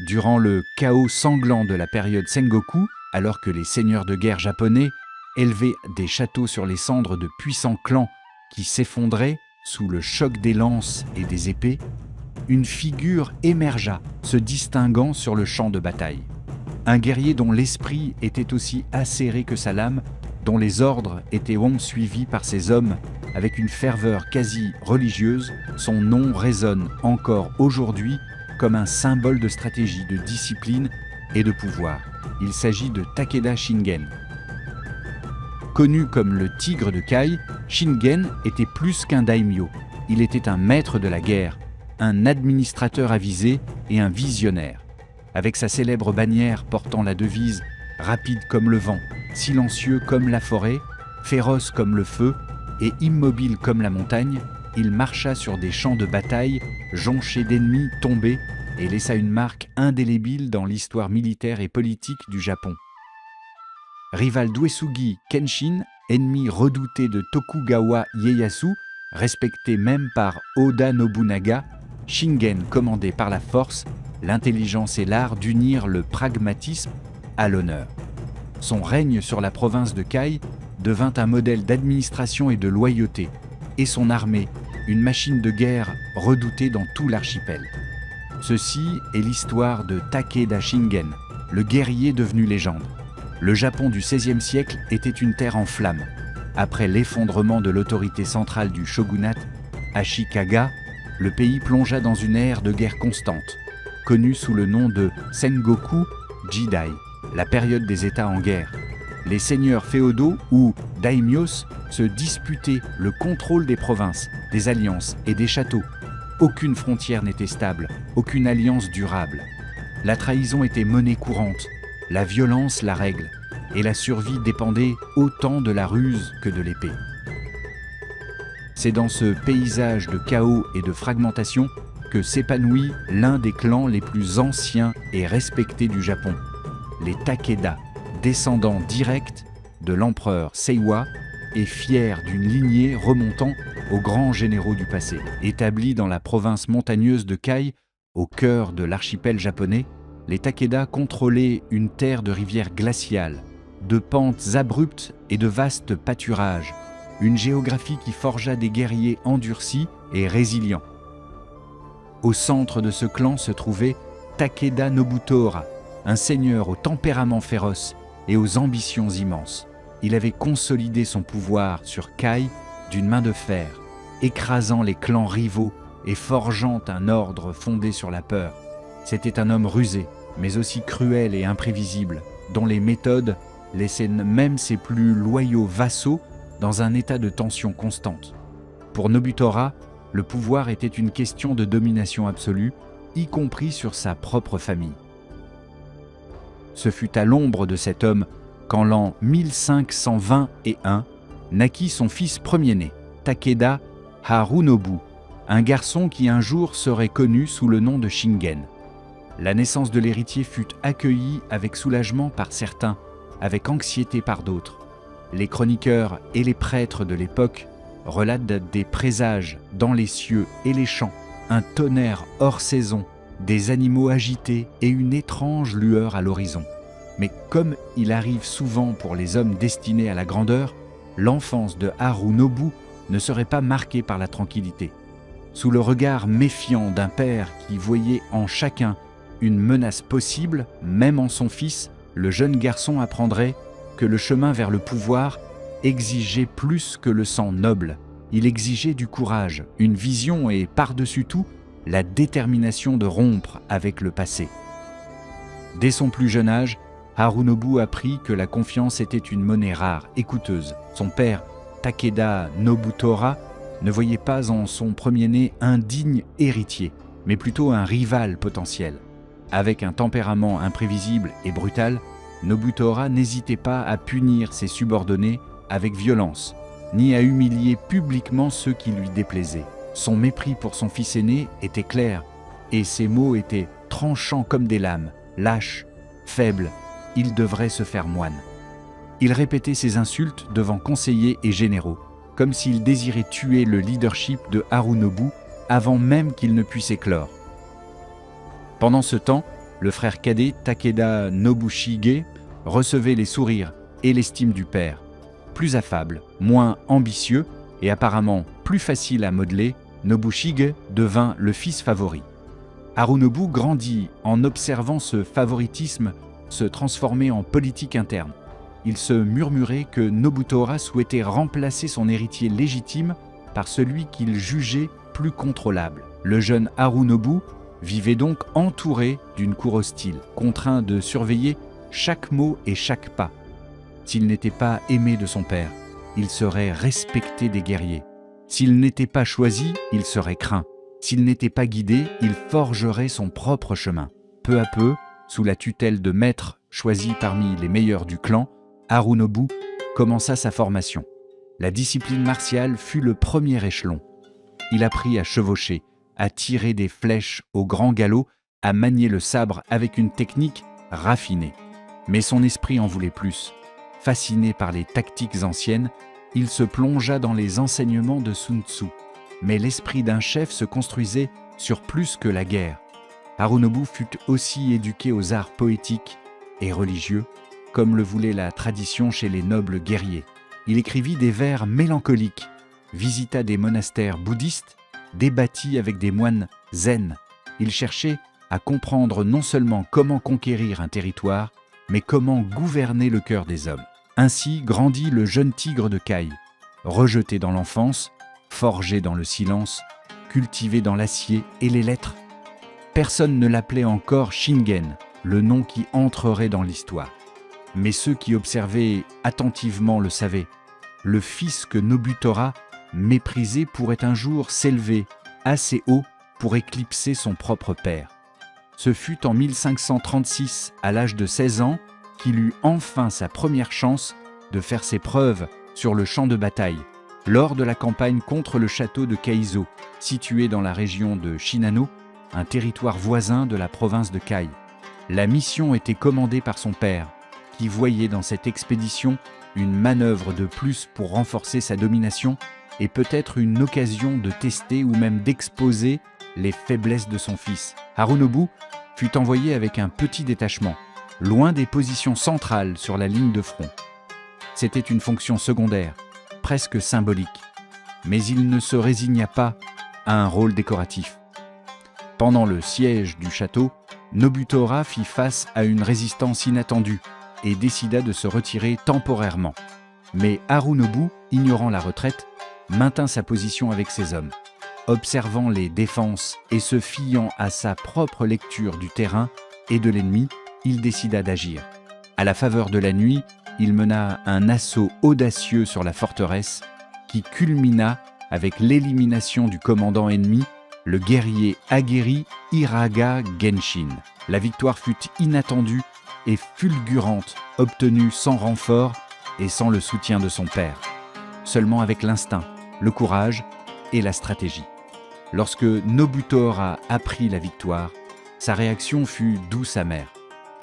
Durant le chaos sanglant de la période Sengoku, alors que les seigneurs de guerre japonais élevaient des châteaux sur les cendres de puissants clans qui s'effondraient sous le choc des lances et des épées, une figure émergea, se distinguant sur le champ de bataille. Un guerrier dont l'esprit était aussi acéré que sa lame, dont les ordres étaient suivis par ses hommes avec une ferveur quasi religieuse, son nom résonne encore aujourd'hui comme un symbole de stratégie, de discipline et de pouvoir. Il s'agit de Takeda Shingen. Connu comme le tigre de Kai, Shingen était plus qu'un daimyo. Il était un maître de la guerre, un administrateur avisé et un visionnaire. Avec sa célèbre bannière portant la devise « rapide comme le vent, silencieux comme la forêt, féroce comme le feu et immobile comme la montagne », il marcha sur des champs de bataille jonchés d'ennemis tombés et laissa une marque indélébile dans l'histoire militaire et politique du Japon. Rival d'Uesugi Kenshin, ennemi redouté de Tokugawa Ieyasu, respecté même par Oda Nobunaga, Shingen commandait par la force, l'intelligence et l'art d'unir le pragmatisme à l'honneur. Son règne sur la province de Kai devint un modèle d'administration et de loyauté, et son armée, une machine de guerre redoutée dans tout l'archipel. Ceci est l'histoire de Takeda Shingen, le guerrier devenu légende. Le Japon du XVIe siècle était une terre en flammes. Après l'effondrement de l'autorité centrale du shogunat Ashikaga, le pays plongea dans une ère de guerre constante, connue sous le nom de Sengoku Jidai, la période des États en guerre. Les seigneurs féodaux ou daimyos se disputaient le contrôle des provinces, des alliances et des châteaux. Aucune frontière n'était stable, aucune alliance durable. La trahison était monnaie courante, la violence la règle, et la survie dépendait autant de la ruse que de l'épée. C'est dans ce paysage de chaos et de fragmentation que s'épanouit l'un des clans les plus anciens et respectés du Japon, les Takeda, descendants directs de l'empereur Seiwa et fiers d'une lignée remontant aux grands généraux du passé. Établis dans la province montagneuse de Kai, au cœur de l'archipel japonais, les Takeda contrôlaient une terre de rivières glaciales, de pentes abruptes et de vastes pâturages, une géographie qui forgea des guerriers endurcis et résilients. Au centre de ce clan se trouvait Takeda Nobutora, un seigneur au tempérament féroce et aux ambitions immenses. Il avait consolidé son pouvoir sur Kai d'une main de fer, écrasant les clans rivaux et forgeant un ordre fondé sur la peur. C'était un homme rusé, mais aussi cruel et imprévisible, dont les méthodes laissaient même ses plus loyaux vassaux dans un état de tension constante. Pour Nobutora, le pouvoir était une question de domination absolue, y compris sur sa propre famille. Ce fut à l'ombre de cet homme qu'en l'an 1521 naquit son fils premier-né, Takeda Harunobu, un garçon qui un jour serait connu sous le nom de Shingen. La naissance de l'héritier fut accueillie avec soulagement par certains, avec anxiété par d'autres. Les chroniqueurs et les prêtres de l'époque relatent des présages dans les cieux et les champs, un tonnerre hors saison, des animaux agités et une étrange lueur à l'horizon. Mais comme il arrive souvent pour les hommes destinés à la grandeur, l'enfance de Harunobu ne serait pas marquée par la tranquillité. Sous le regard méfiant d'un père qui voyait en chacun une menace possible, même en son fils, le jeune garçon apprendrait que le chemin vers le pouvoir exigeait plus que le sang noble. Il exigeait du courage, une vision et, par-dessus tout, la détermination de rompre avec le passé. Dès son plus jeune âge, Harunobu apprit que la confiance était une monnaie rare et coûteuse. Son père, Takeda Nobutora, ne voyait pas en son premier-né un digne héritier, mais plutôt un rival potentiel. Avec un tempérament imprévisible et brutal, Nobutora n'hésitait pas à punir ses subordonnés avec violence, ni à humilier publiquement ceux qui lui déplaisaient. Son mépris pour son fils aîné était clair, et ses mots étaient tranchants comme des lames, lâches, faibles, il devrait se faire moine. Il répétait ses insultes devant conseillers et généraux, comme s'il désirait tuer le leadership de Harunobu avant même qu'il ne puisse éclore. Pendant ce temps, Le frère cadet Takeda Nobushige recevait les sourires et l'estime du père. Plus affable, moins ambitieux et apparemment plus facile à modeler, Nobushige devint le fils favori. Harunobu grandit en observant ce favoritisme se transformer en politique interne. Il se murmurait que Nobutora souhaitait remplacer son héritier légitime par celui qu'il jugeait plus contrôlable. Le jeune Harunobu vivait donc entouré d'une cour hostile, contraint de surveiller chaque mot et chaque pas. S'il n'était pas aimé de son père, il serait respecté des guerriers. S'il n'était pas choisi, il serait craint. S'il n'était pas guidé, il forgerait son propre chemin. Peu à peu, sous la tutelle de maîtres choisis parmi les meilleurs du clan, Harunobu commença sa formation. La discipline martiale fut le premier échelon. Il apprit à chevaucher, à tirer des flèches au grand galop, à manier le sabre avec une technique raffinée. Mais son esprit en voulait plus. Fasciné par les tactiques anciennes, il se plongea dans les enseignements de Sun Tzu. Mais l'esprit d'un chef se construisait sur plus que la guerre. Harunobu fut aussi éduqué aux arts poétiques et religieux, comme le voulait la tradition chez les nobles guerriers. Il écrivit des vers mélancoliques, visita des monastères bouddhistes, débattit avec des moines zen. Il cherchait à comprendre non seulement comment conquérir un territoire, mais comment gouverner le cœur des hommes. Ainsi grandit le jeune tigre de Kai, rejeté dans l'enfance, forgé dans le silence, cultivé dans l'acier et les lettres. Personne ne l'appelait encore Shingen, le nom qui entrerait dans l'histoire. Mais ceux qui observaient attentivement le savaient. Le fils que Nobutora méprisait pourrait un jour s'élever assez haut pour éclipser son propre père. Ce fut en 1536, à l'âge de 16 ans, qu'il eut enfin sa première chance de faire ses preuves sur le champ de bataille, lors de la campagne contre le château de Kaizo, situé dans la région de Shinano, un territoire voisin de la province de Kai. La mission était commandée par son père, qui voyait dans cette expédition une manœuvre de plus pour renforcer sa domination et peut-être une occasion de tester ou même d'exposer les faiblesses de son fils. Harunobu fut envoyé avec un petit détachement, loin des positions centrales sur la ligne de front. C'était une fonction secondaire, presque symbolique, mais il ne se résigna pas à un rôle décoratif. Pendant le siège du château, Nobutora fit face à une résistance inattendue et décida de se retirer temporairement. Mais Harunobu, ignorant la retraite, maintint sa position avec ses hommes. Observant les défenses et se fiant à sa propre lecture du terrain et de l'ennemi, il décida d'agir. À la faveur de la nuit, il mena un assaut audacieux sur la forteresse qui culmina avec l'élimination du commandant ennemi, le guerrier aguerri Hiraga Genshin. La victoire fut inattendue et fulgurante, obtenue sans renfort et sans le soutien de son père, seulement avec l'instinct, le courage et la stratégie. Lorsque Nobutora apprit la victoire, sa réaction fut douce amère.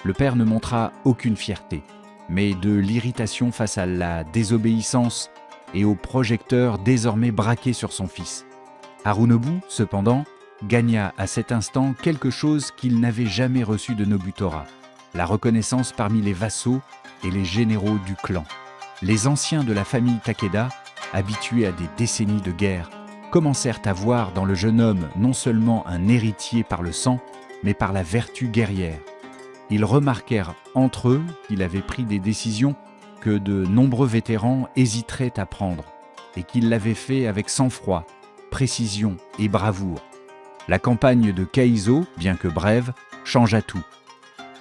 Le père ne montra aucune fierté, mais de l'irritation face à la désobéissance et aux projecteurs désormais braqués sur son fils. Harunobu, cependant, gagna à cet instant quelque chose qu'il n'avait jamais reçu de Nobutora, la reconnaissance parmi les vassaux et les généraux du clan. Les anciens de la famille Takeda, habitués à des décennies de guerre, commencèrent à voir dans le jeune homme non seulement un héritier par le sang, mais par la vertu guerrière. Ils remarquèrent entre eux qu'il avait pris des décisions que de nombreux vétérans hésiteraient à prendre, et qu'il l'avait fait avec sang-froid, précision et bravoure. La campagne de Kaizo, bien que brève, changea tout.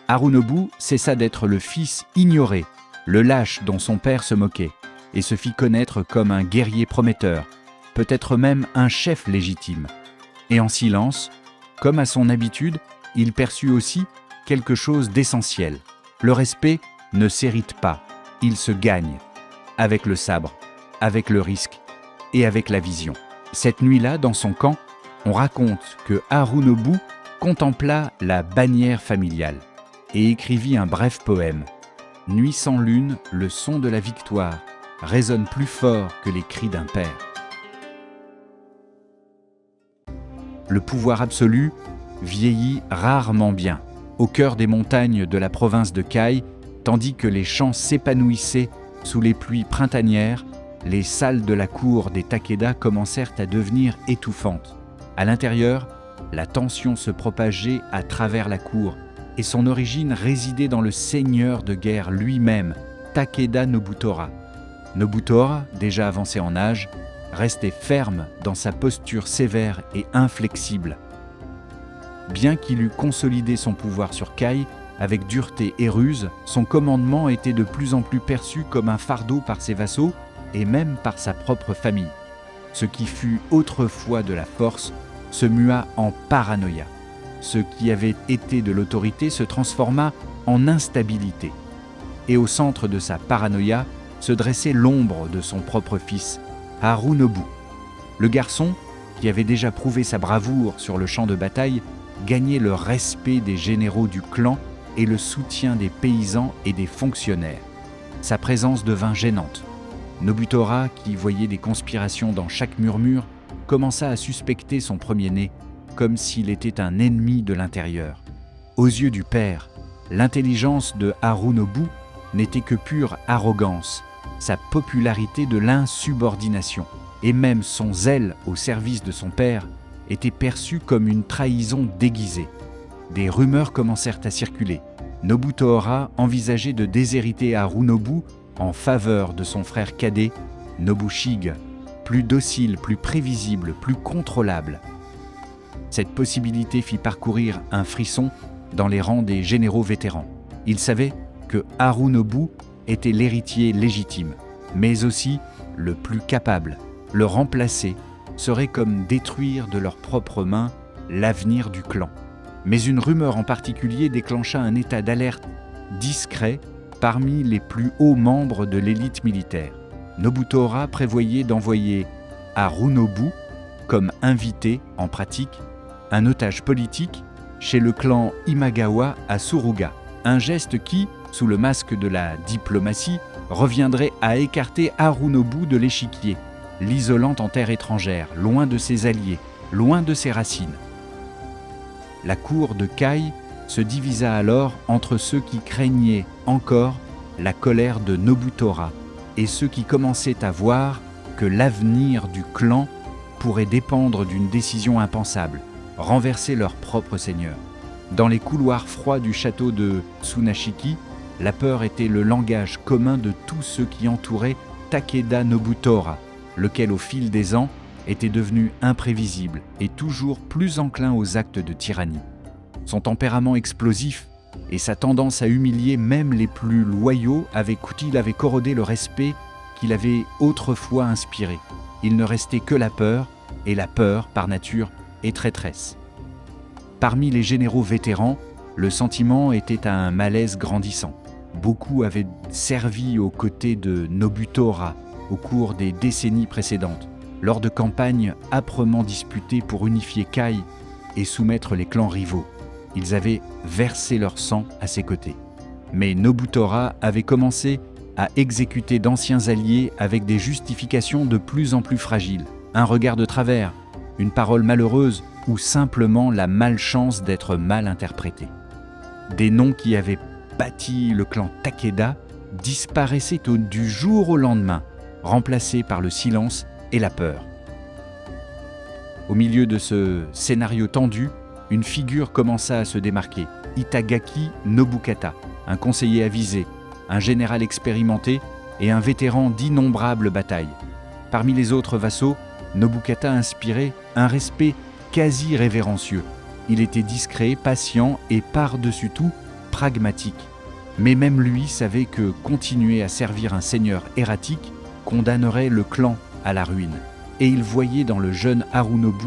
Harunobu cessa d'être le fils ignoré, le lâche dont son père se moquait, et se fit connaître comme un guerrier prometteur, peut-être même un chef légitime. Et en silence, comme à son habitude, il perçut aussi quelque chose d'essentiel. Le respect ne s'hérite pas, il se gagne, avec le sabre, avec le risque et avec la vision. Cette nuit-là, dans son camp, on raconte que Harunobu contempla la bannière familiale et écrivit un bref poème. « Nuit sans lune, le son de la victoire résonne plus fort que les cris d'un père. » Le pouvoir absolu vieillit rarement bien. au cœur des montagnes de la province de Kai, tandis que les champs s'épanouissaient sous les pluies printanières, les salles de la cour des Takeda commencèrent à devenir étouffantes. À l'intérieur, la tension se propageait à travers la cour, et son origine résidait dans le seigneur de guerre lui-même, Takeda Nobutora. Nobutora, déjà avancé en âge, restait ferme dans sa posture sévère et inflexible. Bien qu'il eût consolidé son pouvoir sur Kai, avec dureté et ruse, son commandement était de plus en plus perçu comme un fardeau par ses vassaux et même par sa propre famille. Ce qui fut autrefois de la force se mua en paranoïa. Ce qui avait été de l'autorité se transforma en instabilité. Et au centre de sa paranoïa se dressait l'ombre de son propre fils, Harunobu. Le garçon, qui avait déjà prouvé sa bravoure sur le champ de bataille, gagnait le respect des généraux du clan et le soutien des paysans et des fonctionnaires. Sa présence devint gênante. Nobutora, qui voyait des conspirations dans chaque murmure, commença à suspecter son premier-né, comme s'il était un ennemi de l'intérieur. Aux yeux du père, l'intelligence de Harunobu n'était que pure arrogance, sa popularité de l'insubordination, et même son zèle au service de son père était perçu comme une trahison déguisée. Des rumeurs commencèrent à circuler. Nobutora envisageait de déshériter Harunobu en faveur de son frère cadet, Nobushige, plus docile, plus prévisible, plus contrôlable. Cette possibilité fit parcourir un frisson dans les rangs des généraux vétérans. Ils savaient que Harunobu était l'héritier légitime, mais aussi le plus capable. Le remplacer serait comme détruire de leurs propres mains l'avenir du clan. Mais une rumeur en particulier déclencha un état d'alerte discret parmi les plus hauts membres de l'élite militaire. Nobutora prévoyait d'envoyer Harunobu comme invité, en pratique, un otage politique chez le clan Imagawa à Suruga. Un geste qui, sous le masque de la diplomatie, reviendrait à écarter Harunobu de l'échiquier, l'isolant en terre étrangère, loin de ses alliés, loin de ses racines. La cour de Kai se divisa alors entre ceux qui craignaient encore la colère de Nobutora et ceux qui commençaient à voir que l'avenir du clan pourrait dépendre d'une décision impensable, renverser leur propre seigneur. Dans les couloirs froids du château de Tsunashiki, la peur était le langage commun de tous ceux qui entouraient Takeda Nobutora, lequel au fil des ans était devenu imprévisible et toujours plus enclin aux actes de tyrannie. Son tempérament explosif et sa tendance à humilier même les plus loyaux avaient corrodé le respect qu'il avait autrefois inspiré. Il ne restait que la peur, et la peur, par nature, est traîtresse. Parmi les généraux vétérans, le sentiment était à un malaise grandissant. Beaucoup avaient servi aux côtés de Nobutora au cours des décennies précédentes, lors de campagnes âprement disputées pour unifier Kai et soumettre les clans rivaux. Ils avaient versé leur sang à ses côtés. Mais Nobutora avait commencé à exécuter d'anciens alliés avec des justifications de plus en plus fragiles. Un regard de travers, une parole malheureuse ou simplement la malchance d'être mal interprétés. Des noms qui avaient bâti le clan Takeda disparaissaient du jour au lendemain, remplacés par le silence et la peur. Au milieu de ce scénario tendu, une figure commença à se démarquer, Itagaki Nobukata, un conseiller avisé, un général expérimenté et un vétéran d'innombrables batailles. Parmi les autres vassaux, Nobukata inspirait un respect quasi révérencieux. Il était discret, patient et par-dessus tout pragmatique. Mais même lui savait que continuer à servir un seigneur erratique condamnerait le clan à la ruine. Et il voyait dans le jeune Harunobu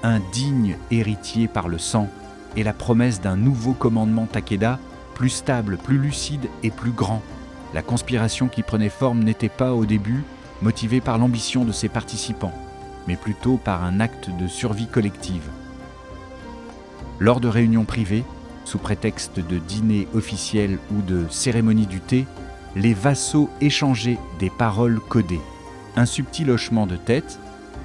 un digne héritier par le sang et la promesse d'un nouveau commandement Takeda, plus stable, plus lucide et plus grand. La conspiration qui prenait forme n'était pas au début motivée par l'ambition de ses participants, mais plutôt par un acte de survie collective. Lors de réunions privées, sous prétexte de dîner officiel ou de cérémonie du thé, les vassaux échangeaient des paroles codées. Un subtil hochement de tête,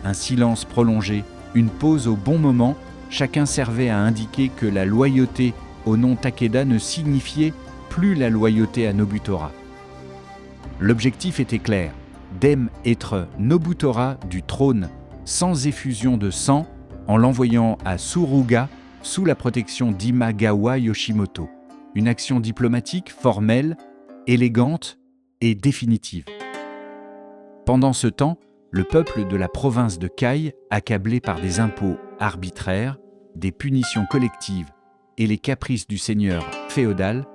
un silence prolongé, une pause au bon moment, chacun servait à indiquer que la loyauté au nom Takeda ne signifiait plus la loyauté à Nobutora. L'objectif était clair, démettre Nobutora du trône sans effusion de sang en l'envoyant à Suruga sous la protection d'Imagawa Yoshimoto. Une action diplomatique formelle, élégante et définitive. Pendant ce temps, le peuple de la province de Kai, accablé par des impôts arbitraires, des punitions collectives et les caprices du seigneur féodal,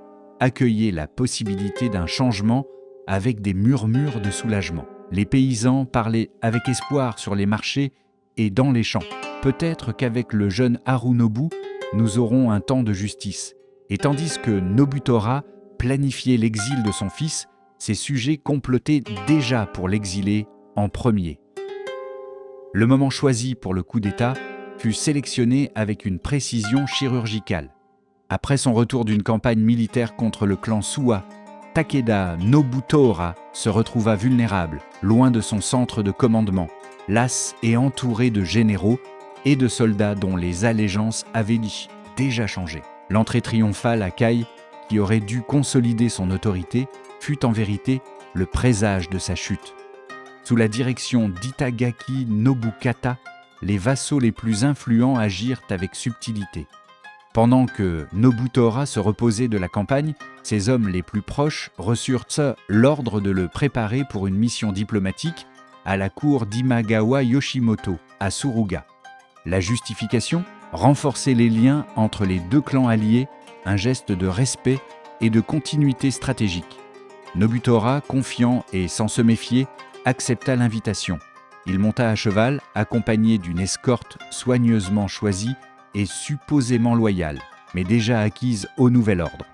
accueillait la possibilité d'un changement avec des murmures de soulagement. Les paysans parlaient avec espoir sur les marchés et dans les champs. Peut-être qu'avec le jeune Harunobu, nous aurons un temps de justice. Et tandis que Nobutora planifiait l'exil de son fils, ses sujets complotaient déjà pour l'exiler en premier. Le moment choisi pour le coup d'État fut sélectionné avec une précision chirurgicale. Après son retour d'une campagne militaire contre le clan Suwa, Takeda Nobutora se retrouva vulnérable, loin de son centre de commandement, las et entouré de généraux et de soldats dont les allégeances avaient déjà changé. L'entrée triomphale à Kai, qui aurait dû consolider son autorité, fut en vérité le présage de sa chute. Sous la direction d'Itagaki Nobukata, les vassaux les plus influents agirent avec subtilité. Pendant que Nobutora se reposait de la campagne, ses hommes les plus proches reçurent l'ordre de le préparer pour une mission diplomatique à la cour d'Imagawa Yoshimoto, à Suruga. La justification ? Renforcer les liens entre les deux clans alliés, un geste de respect et de continuité stratégique. Nobutora, confiant et sans se méfier, accepta l'invitation. Il monta à cheval, accompagné d'une escorte soigneusement choisie et supposément loyale, mais déjà acquise au nouvel ordre.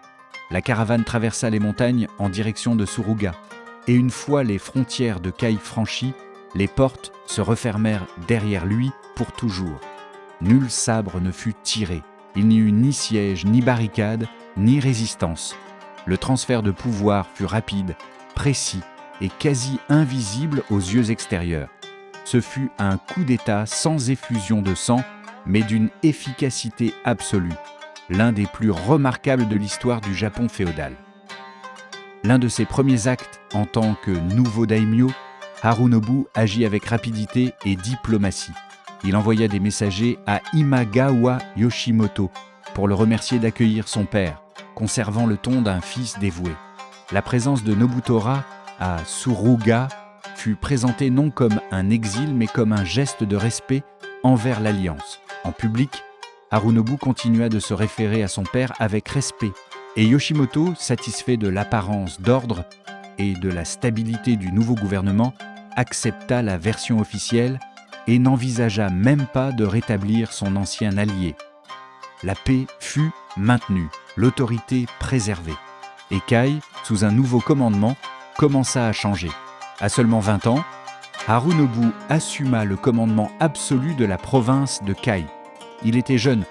La caravane traversa les montagnes en direction de Suruga, et une fois les frontières de Kai franchies, les portes se refermèrent derrière lui pour toujours. Nul sabre ne fut tiré, il n'y eut ni siège, ni barricade, ni résistance. Le transfert de pouvoir fut rapide, précis et quasi invisible aux yeux extérieurs. Ce fut un coup d'État sans effusion de sang, mais d'une efficacité absolue, l'un des plus remarquables de l'histoire du Japon féodal. L'un de ses premiers actes en tant que nouveau daimyo, Harunobu agit avec rapidité et diplomatie. Il envoya des messagers à Imagawa Yoshimoto pour le remercier d'accueillir son père, conservant le ton d'un fils dévoué. La présence de Nobutora à Suruga fut présentée non comme un exil mais comme un geste de respect envers l'alliance. En public, Harunobu continua de se référer à son père avec respect, et Yoshimoto, satisfait de l'apparence d'ordre et de la stabilité du nouveau gouvernement, accepta la version officielle et n'envisagea même pas de rétablir son ancien allié. La paix fut maintenue, l'autorité préservée, et Kai, sous un nouveau commandement, commença à changer. À seulement 20 ans, Harunobu assuma le commandement absolu de la province de Kai. Il était jeune,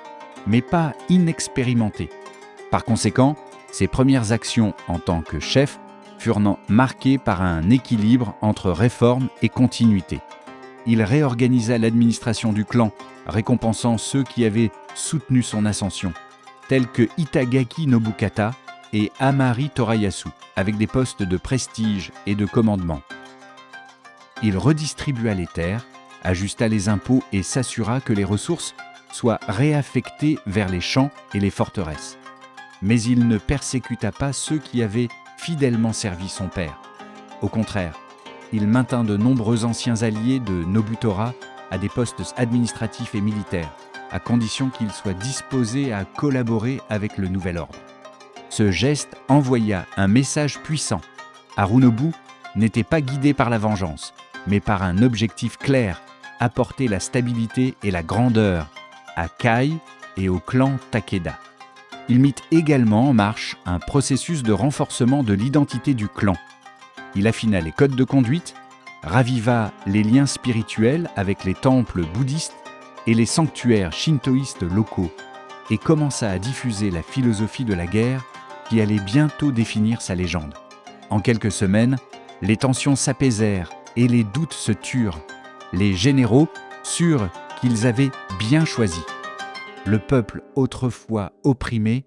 mais pas inexpérimenté. Par conséquent, ses premières actions en tant que chef furent marquées par un équilibre entre réforme et continuité. Il réorganisa l'administration du clan, récompensant ceux qui avaient soutenu son ascension, tels que Itagaki Nobukata et Amari Torayasu, avec des postes de prestige et de commandement. Il redistribua les terres, ajusta les impôts et s'assura que les ressources soient réaffectées vers les champs et les forteresses. Mais il ne persécuta pas ceux qui avaient fidèlement servi son père. Au contraire, il maintint de nombreux anciens alliés de Nobutora à des postes administratifs et militaires, à condition qu'ils soient disposés à collaborer avec le nouvel ordre. Ce geste envoya un message puissant. Harunobu n'était pas guidé par la vengeance, mais par un objectif clair, apporter la stabilité et la grandeur à Kai et au clan Takeda. Il mit également en marche un processus de renforcement de l'identité du clan. Il affina les codes de conduite, raviva les liens spirituels avec les temples bouddhistes et les sanctuaires shintoïstes locaux et commença à diffuser la philosophie de la guerre qui allait bientôt définir sa légende. En quelques semaines, les tensions s'apaisèrent et les doutes se turent. Les généraux surent qu'ils avaient bien choisi. Le peuple autrefois opprimé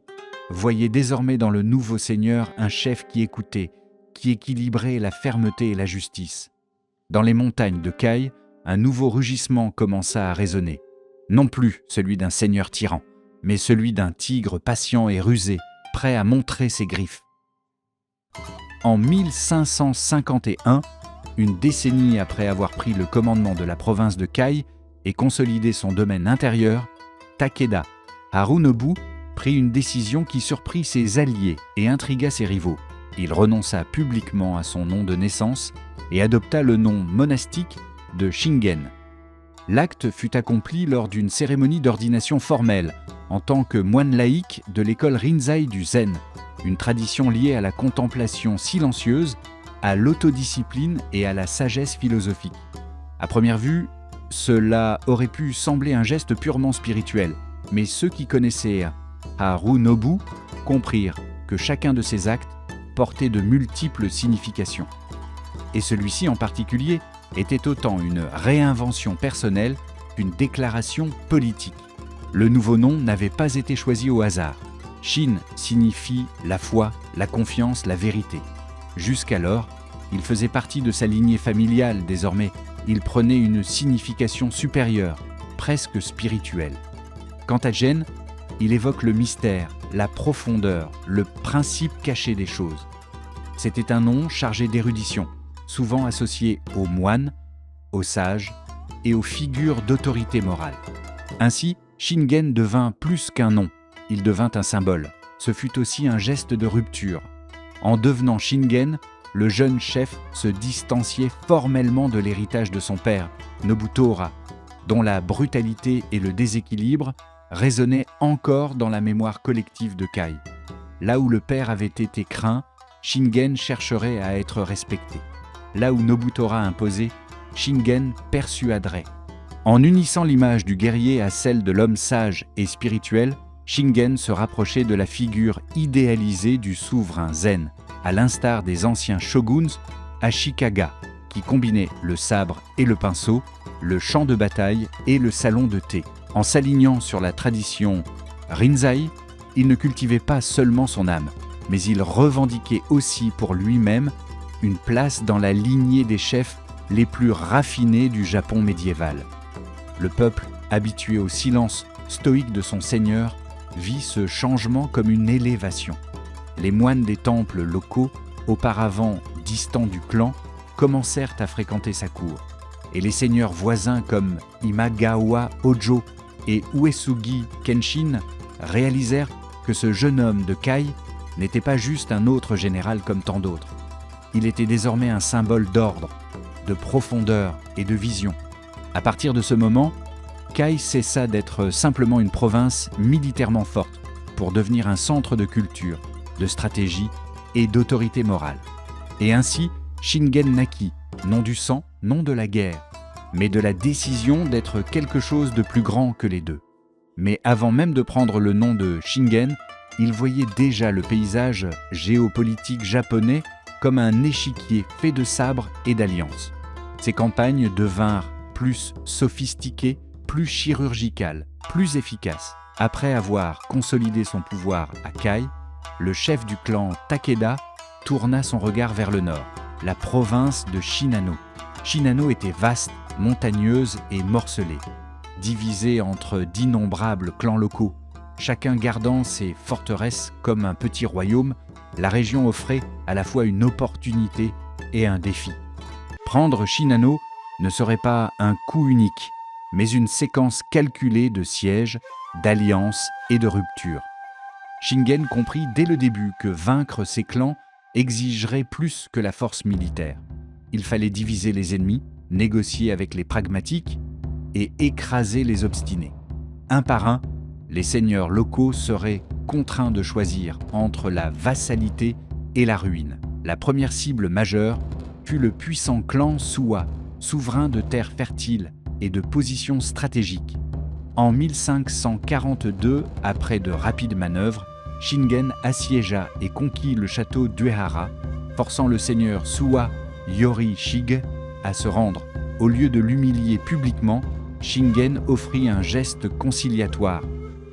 voyait désormais dans le nouveau seigneur un chef qui écoutait, qui équilibrait la fermeté et la justice. Dans les montagnes de Kai, un nouveau rugissement commença à résonner. Non plus celui d'un seigneur tyran, mais celui d'un tigre patient et rusé, prêt à montrer ses griffes. En 1551, une décennie après avoir pris le commandement de la province de Kai et consolidé son domaine intérieur, Takeda Harunobu prit une décision qui surprit ses alliés et intrigua ses rivaux. Il renonça publiquement à son nom de naissance et adopta le nom monastique de Shingen. L'acte fut accompli lors d'une cérémonie d'ordination formelle en tant que moine laïque de l'école Rinzai du Zen, une tradition liée à la contemplation silencieuse, à l'autodiscipline et à la sagesse philosophique. À première vue, cela aurait pu sembler un geste purement spirituel, mais ceux qui connaissaient Harunobu comprirent que chacun de ces actes portait de multiples significations. Et celui-ci en particulier était autant une réinvention personnelle qu'une déclaration politique. Le nouveau nom n'avait pas été choisi au hasard. Shin signifie la foi, la confiance, la vérité. Jusqu'alors, il faisait partie de sa lignée familiale désormais. Il prenait une signification supérieure, presque spirituelle. Quant à Gen, il évoque le mystère, la profondeur, le principe caché des choses. C'était un nom chargé d'érudition, souvent associé aux moines, aux sages et aux figures d'autorité morale. Ainsi, Shingen devint plus qu'un nom, il devint un symbole. Ce fut aussi un geste de rupture. En devenant Shingen, le jeune chef se distanciait formellement de l'héritage de son père, Nobutora, dont la brutalité et le déséquilibre résonnaient encore dans la mémoire collective de Kai. Là où le père avait été craint, Shingen chercherait à être respecté. Là où Nobutora imposait, Shingen persuaderait. En unissant l'image du guerrier à celle de l'homme sage et spirituel, Shingen se rapprochait de la figure idéalisée du souverain zen, à l'instar des anciens shoguns Ashikaga, qui combinaient le sabre et le pinceau, le champ de bataille et le salon de thé. En s'alignant sur la tradition Rinzai, il ne cultivait pas seulement son âme, mais il revendiquait aussi pour lui-même une place dans la lignée des chefs les plus raffinés du Japon médiéval. Le peuple, habitué au silence stoïque de son seigneur, vit ce changement comme une élévation. Les moines des temples locaux, auparavant distants du clan, commencèrent à fréquenter sa cour. Et les seigneurs voisins comme Imagawa Hojo et Uesugi Kenshin réalisèrent que ce jeune homme de Kai n'était pas juste un autre général comme tant d'autres. Il était désormais un symbole d'ordre, de profondeur et de vision. À partir de ce moment, Kai cessa d'être simplement une province militairement forte pour devenir un centre de culture, de stratégie et d'autorité morale. Et ainsi, Shingen naquit, non du sang, non de la guerre, mais de la décision d'être quelque chose de plus grand que les deux. Mais avant même de prendre le nom de Shingen, il voyait déjà le paysage géopolitique japonais comme un échiquier fait de sabres et d'alliances. Ses campagnes devinrent plus sophistiquées, plus chirurgicales, plus efficaces. Après avoir consolidé son pouvoir à Kai, le chef du clan Takeda tourna son regard vers le nord, la province de Shinano. Shinano était vaste, montagneuse et morcelée, divisée entre d'innombrables clans locaux. Chacun gardant ses forteresses comme un petit royaume, la région offrait à la fois une opportunité et un défi. Prendre Shinano ne serait pas un coup unique, mais une séquence calculée de sièges, d'alliances et de ruptures. Shingen comprit dès le début que vaincre ces clans exigerait plus que la force militaire. Il fallait diviser les ennemis, négocier avec les pragmatiques et écraser les obstinés. Un par un, les seigneurs locaux seraient contraints de choisir entre la vassalité et la ruine. La première cible majeure fut le puissant clan Suwa, souverain de terres fertiles et de positions stratégiques. En 1542, après de rapides manœuvres, Shingen assiégea et conquit le château d'Uehara, forçant le seigneur Suwa Yorishige à se rendre. Au lieu de l'humilier publiquement, Shingen offrit un geste conciliatoire.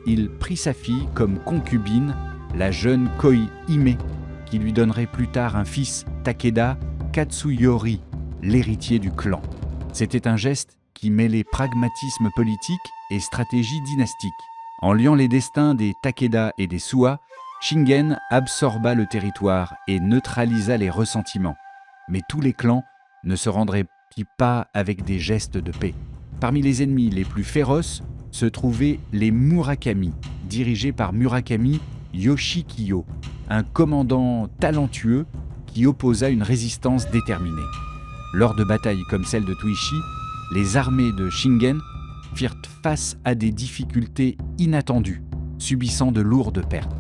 Il prit sa fille comme concubine la jeune Koi Hime, qui lui donnerait plus tard un fils, Takeda Katsuyori, l'héritier du clan. C'était un geste qui mêlait pragmatisme politique et stratégie dynastique. En liant les destins des Takeda et des Suwa, Shingen absorba le territoire et neutralisa les ressentiments. Mais tous les clans ne se rendraient pas avec des gestes de paix. Parmi les ennemis les plus féroces se trouvaient les Murakami, dirigés par Murakami Yoshikiyo, un commandant talentueux qui opposa une résistance déterminée. Lors de batailles comme celle de Tuishi, les armées de Shingen firent face à des difficultés inattendues, subissant de lourdes pertes.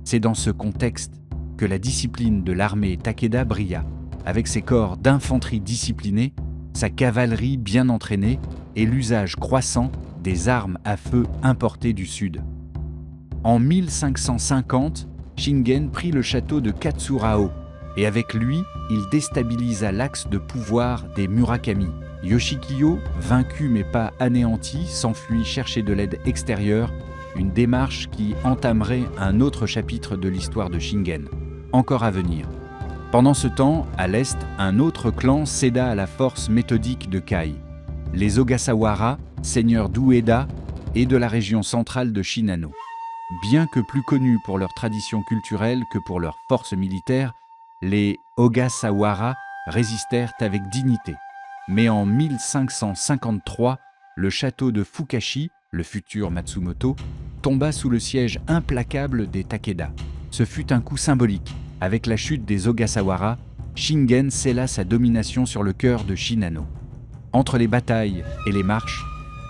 C'est dans ce contexte que la discipline de l'armée Takeda brilla, avec ses corps d'infanterie disciplinés, sa cavalerie bien entraînée et l'usage croissant des armes à feu importées du sud. En 1550, Shingen prit le château de Katsurao et avec lui, il déstabilisa l'axe de pouvoir des Murakami. Yoshikiyo, vaincu mais pas anéanti, s'enfuit chercher de l'aide extérieure, une démarche qui entamerait un autre chapitre de l'histoire de Shingen, encore à venir. Pendant ce temps, à l'est, un autre clan céda à la force méthodique de Kai, les Ogasawara, seigneurs d'Ueda et de la région centrale de Shinano. Bien que plus connus pour leur tradition culturelle que pour leur force militaire, les Ogasawara résistèrent avec dignité. Mais en 1553, le château de Fukashi, le futur Matsumoto, tomba sous le siège implacable des Takeda. Ce fut un coup symbolique. Avec la chute des Ogasawara, Shingen scella sa domination sur le cœur de Shinano. Entre les batailles et les marches,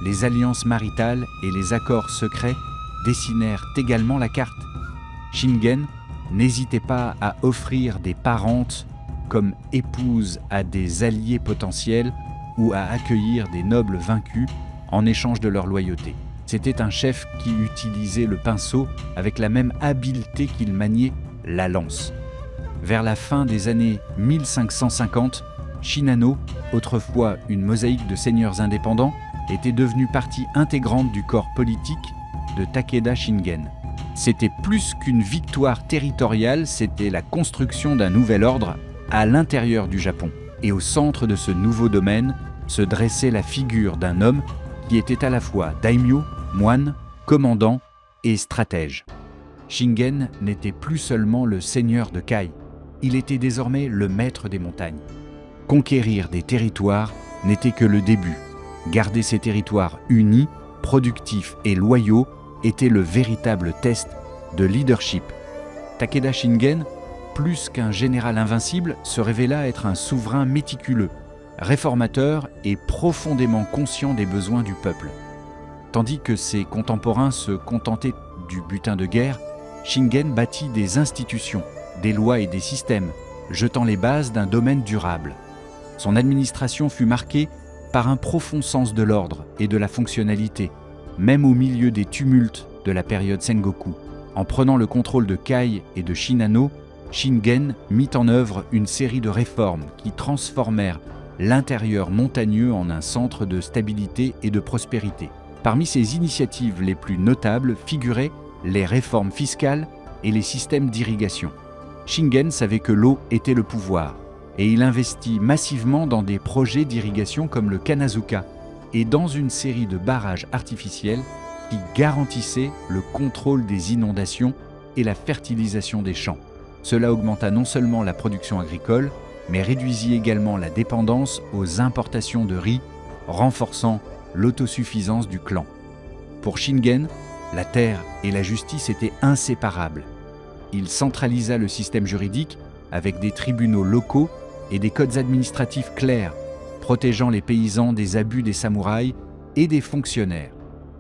les alliances maritales et les accords secrets dessinèrent également la carte. Shingen n'hésitait pas à offrir des parentes comme épouses à des alliés potentiels ou à accueillir des nobles vaincus en échange de leur loyauté. C'était un chef qui utilisait le pinceau avec la même habileté qu'il maniait la lance. Vers la fin des années 1550, Shinano, autrefois une mosaïque de seigneurs indépendants, était devenue partie intégrante du corps politique de Takeda Shingen. C'était plus qu'une victoire territoriale, c'était la construction d'un nouvel ordre à l'intérieur du Japon. Et au centre de ce nouveau domaine se dressait la figure d'un homme qui était à la fois daimyo, moine, commandant et stratège. Shingen n'était plus seulement le seigneur de Kai, il était désormais le maître des montagnes. Conquérir des territoires n'était que le début. Garder ces territoires unis, productifs et loyaux était le véritable test de leadership. Takeda Shingen, plus qu'un général invincible, se révéla être un souverain méticuleux, réformateur et profondément conscient des besoins du peuple. Tandis que ses contemporains se contentaient du butin de guerre, Shingen bâtit des institutions, des lois et des systèmes, jetant les bases d'un domaine durable. Son administration fut marquée par un profond sens de l'ordre et de la fonctionnalité, même au milieu des tumultes de la période Sengoku. En prenant le contrôle de Kai et de Shinano, Shingen mit en œuvre une série de réformes qui transformèrent l'intérieur montagneux en un centre de stabilité et de prospérité. Parmi ces initiatives les plus notables figuraient les réformes fiscales et les systèmes d'irrigation. Shingen savait que l'eau était le pouvoir, et il investit massivement dans des projets d'irrigation comme le Kanazuka et dans une série de barrages artificiels qui garantissaient le contrôle des inondations et la fertilisation des champs. Cela augmenta non seulement la production agricole, mais réduisit également la dépendance aux importations de riz, renforçant l'autosuffisance du clan. Pour Shingen, la terre et la justice étaient inséparables. Il centralisa le système juridique avec des tribunaux locaux et des codes administratifs clairs, protégeant les paysans des abus des samouraïs et des fonctionnaires.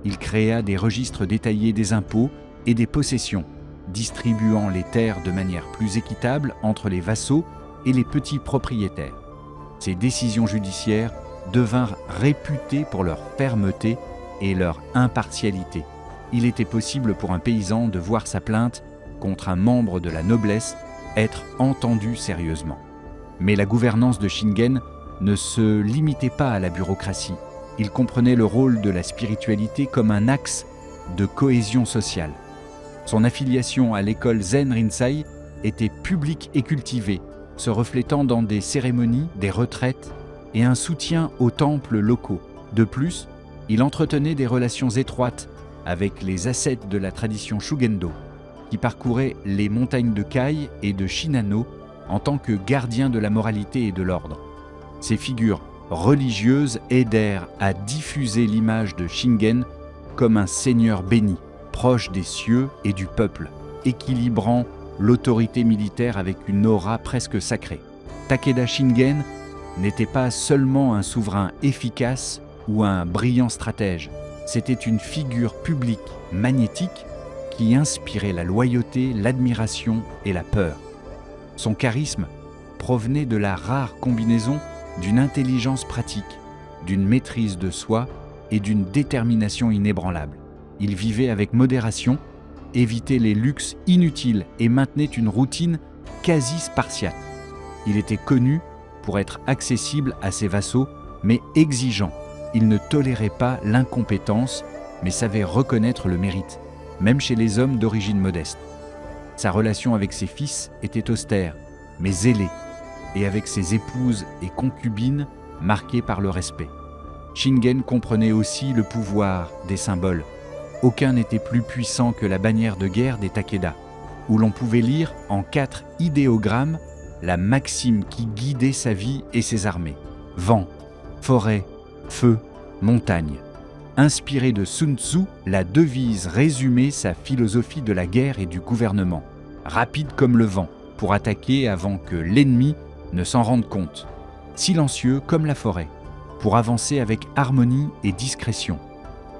Il créa des registres détaillés des impôts et des possessions, distribuant les terres de manière plus équitable entre les vassaux et les petits propriétaires. Ces décisions judiciaires devinrent réputées pour leur fermeté et leur impartialité. Il était possible pour un paysan de voir sa plainte contre un membre de la noblesse être entendue sérieusement. Mais la gouvernance de Shingen ne se limitait pas à la bureaucratie. Il comprenait le rôle de la spiritualité comme un axe de cohésion sociale. Son affiliation à l'école Zen Rinzai était publique et cultivée, se reflétant dans des cérémonies, des retraites et un soutien aux temples locaux. De plus, il entretenait des relations étroites avec les ascètes de la tradition Shugendo, qui parcouraient les montagnes de Kai et de Shinano en tant que gardiens de la moralité et de l'ordre. Ces figures religieuses aidèrent à diffuser l'image de Shingen comme un seigneur béni, proche des cieux et du peuple, équilibrant l'autorité militaire avec une aura presque sacrée. Takeda Shingen n'était pas seulement un souverain efficace ou un brillant stratège, c'était une figure publique magnétique qui inspirait la loyauté, l'admiration et la peur. Son charisme provenait de la rare combinaison d'une intelligence pratique, d'une maîtrise de soi et d'une détermination inébranlable. Il vivait avec modération, évitait les luxes inutiles et maintenait une routine quasi spartiate. Il était connu pour être accessible à ses vassaux, mais exigeant. Il ne tolérait pas l'incompétence, mais savait reconnaître le mérite, même chez les hommes d'origine modeste. Sa relation avec ses fils était austère, mais zélée, et avec ses épouses et concubines marquée par le respect. Shingen comprenait aussi le pouvoir des symboles. Aucun n'était plus puissant que la bannière de guerre des Takeda, où l'on pouvait lire en 4 idéogrammes la maxime qui guidait sa vie et ses armées. Vent, forêt, feu, montagne. Inspiré de Sun Tzu, la devise résumait sa philosophie de la guerre et du gouvernement. Rapide comme le vent, pour attaquer avant que l'ennemi ne s'en rende compte. Silencieux comme la forêt, pour avancer avec harmonie et discrétion.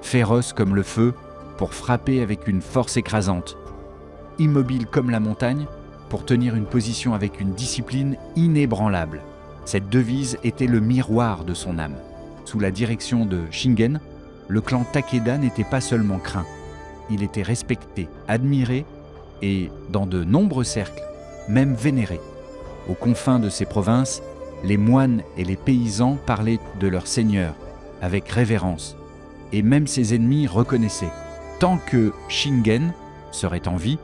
Féroce comme le feu, pour frapper avec une force écrasante. Immobile comme la montagne, pour tenir une position avec une discipline inébranlable. Cette devise était le miroir de son âme. Sous la direction de Shingen, le clan Takeda n'était pas seulement craint, il était respecté, admiré et, dans de nombreux cercles, même vénéré. Aux confins de ces provinces, les moines et les paysans parlaient de leur seigneur avec révérence, et même ses ennemis reconnaissaient. Tant que Shingen serait en vie,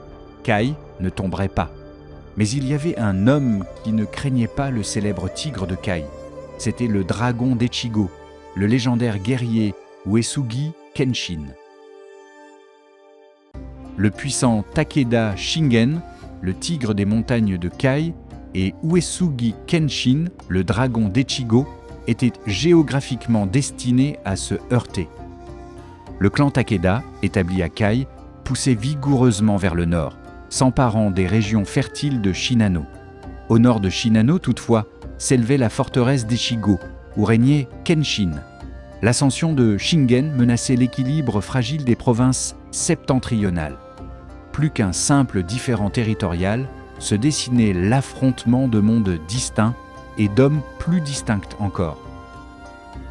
Kai ne tomberait pas. Mais il y avait un homme qui ne craignait pas le célèbre tigre de Kai. C'était le dragon d'Echigo, le légendaire guerrier Uesugi Kenshin. Le puissant Takeda Shingen, le tigre des montagnes de Kai, et Uesugi Kenshin, le dragon d'Echigo, étaient géographiquement destinés à se heurter. Le clan Takeda, établi à Kai, poussait vigoureusement vers le nord, s'emparant des régions fertiles de Shinano. Au nord de Shinano, toutefois, s'élevait la forteresse d'Echigo, où régnait Kenshin. L'ascension de Shingen menaçait l'équilibre fragile des provinces septentrionales. Plus qu'un simple différend territorial, se dessinait l'affrontement de mondes distincts et d'hommes plus distincts encore.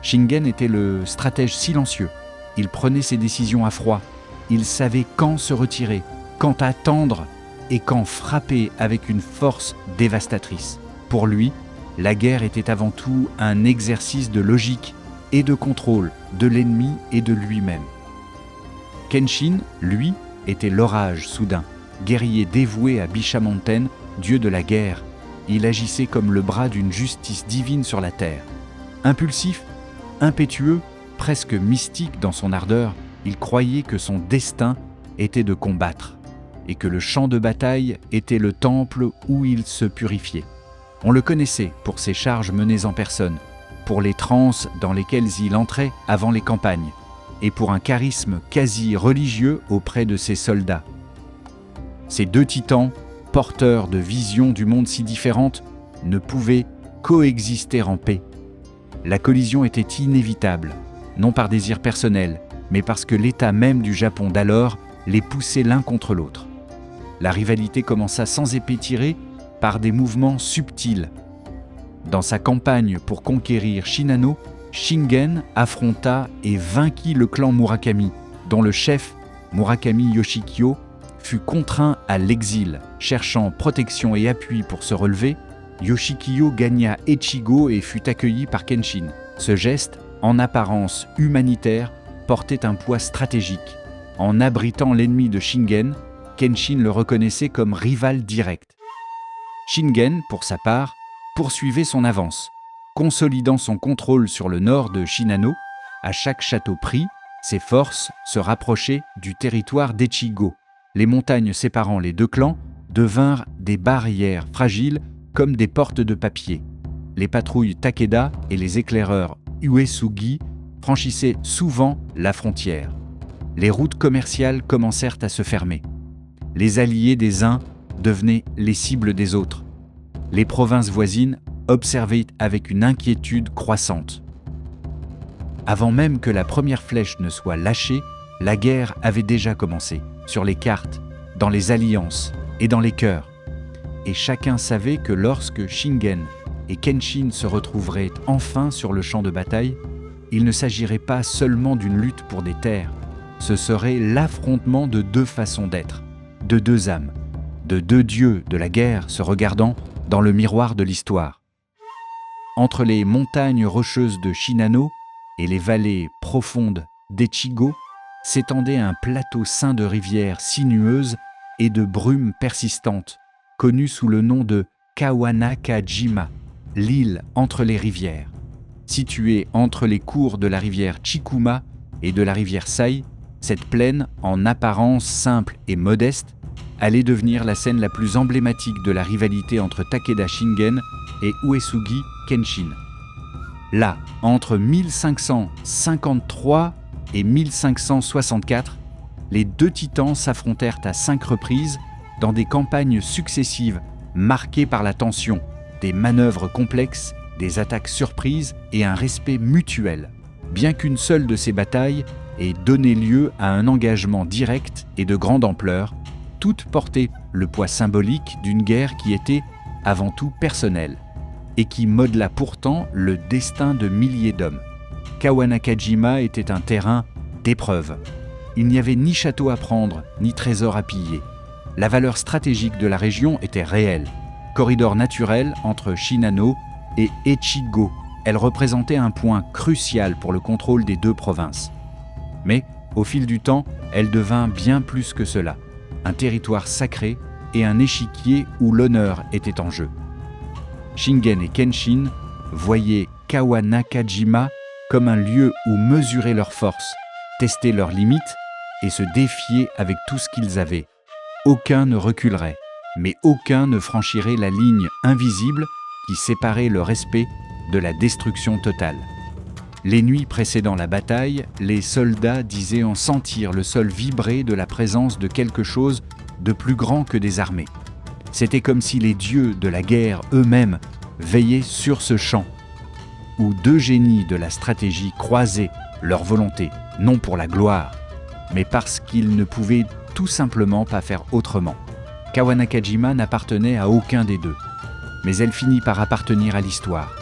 Shingen était le stratège silencieux. Il prenait ses décisions à froid. Il savait quand se retirer, quand attendre et quand frapper avec une force dévastatrice. Pour lui, la guerre était avant tout un exercice de logique et de contrôle de l'ennemi et de lui-même. Kenshin, lui, était l'orage soudain, guerrier dévoué à Bishamonten, dieu de la guerre. Il agissait comme le bras d'une justice divine sur la terre. Impulsif, impétueux, presque mystique dans son ardeur, il croyait que son destin était de combattre et que le champ de bataille était le temple où il se purifiait. On le connaissait pour ses charges menées en personne, pour les transes dans lesquelles il entrait avant les campagnes, et pour un charisme quasi religieux auprès de ses soldats. Ces deux titans, porteurs de visions du monde si différentes, ne pouvaient coexister en paix. La collision était inévitable, non par désir personnel, mais parce que l'état même du Japon d'alors les poussait l'un contre l'autre. La rivalité commença sans épée tirée par des mouvements subtils. Dans sa campagne pour conquérir Shinano, Shingen affronta et vainquit le clan Murakami, dont le chef, Murakami Yoshikyo, fut contraint à l'exil. Cherchant protection et appui pour se relever, Yoshikyo gagna Echigo et fut accueilli par Kenshin. Ce geste, en apparence humanitaire, portait un poids stratégique. En abritant l'ennemi de Shingen, Kenshin le reconnaissait comme rival direct. Shingen, pour sa part, poursuivait son avance, consolidant son contrôle sur le nord de Shinano. À chaque château pris, ses forces se rapprochaient du territoire d'Echigo. Les montagnes séparant les deux clans devinrent des barrières fragiles comme des portes de papier. Les patrouilles Takeda et les éclaireurs Uesugi franchissaient souvent la frontière. Les routes commerciales commencèrent à se fermer. Les alliés des uns devenaient les cibles des autres. Les provinces voisines observaient avec une inquiétude croissante. Avant même que la première flèche ne soit lâchée, la guerre avait déjà commencé, sur les cartes, dans les alliances et dans les cœurs. Et chacun savait que lorsque Shingen et Kenshin se retrouveraient enfin sur le champ de bataille, il ne s'agirait pas seulement d'une lutte pour des terres, ce serait l'affrontement de deux façons d'être, de deux âmes, de deux dieux de la guerre se regardant dans le miroir de l'histoire. Entre les montagnes rocheuses de Shinano et les vallées profondes d'Echigo s'étendait un plateau ceint de rivières sinueuses et de brumes persistantes, connu sous le nom de Kawanakajima, l'île entre les rivières. Située entre les cours de la rivière Chikuma et de la rivière Sai, cette plaine, en apparence simple et modeste, allait devenir la scène la plus emblématique de la rivalité entre Takeda Shingen et Uesugi Kenshin. Là, entre 1553 et 1564, les deux titans s'affrontèrent à 5 reprises dans des campagnes successives marquées par la tension, des manœuvres complexes, des attaques surprises et un respect mutuel, bien qu'une seule de ces batailles ait donné lieu à un engagement direct et de grande ampleur, toutes portaient le poids symbolique d'une guerre qui était avant tout personnelle et qui modela pourtant le destin de milliers d'hommes. Kawanakajima était un terrain d'épreuve. Il n'y avait ni château à prendre, ni trésor à piller. La valeur stratégique de la région était réelle. Corridor naturel entre Shinano et Echigo, elle représentait un point crucial pour le contrôle des deux provinces. Mais, au fil du temps, elle devint bien plus que cela, un territoire sacré et un échiquier où l'honneur était en jeu. Shingen et Kenshin voyaient Kawanakajima comme un lieu où mesurer leurs forces, tester leurs limites et se défier avec tout ce qu'ils avaient. Aucun ne reculerait, mais aucun ne franchirait la ligne invisible qui séparait le respect de la destruction totale. Les nuits précédant la bataille, les soldats disaient en sentir le sol vibrer de la présence de quelque chose de plus grand que des armées. C'était comme si les dieux de la guerre eux-mêmes veillaient sur ce champ, où deux génies de la stratégie croisaient leur volonté, non pour la gloire, mais parce qu'ils ne pouvaient tout simplement pas faire autrement. Kawanakajima n'appartenait à aucun des deux, mais elle finit par appartenir à l'histoire.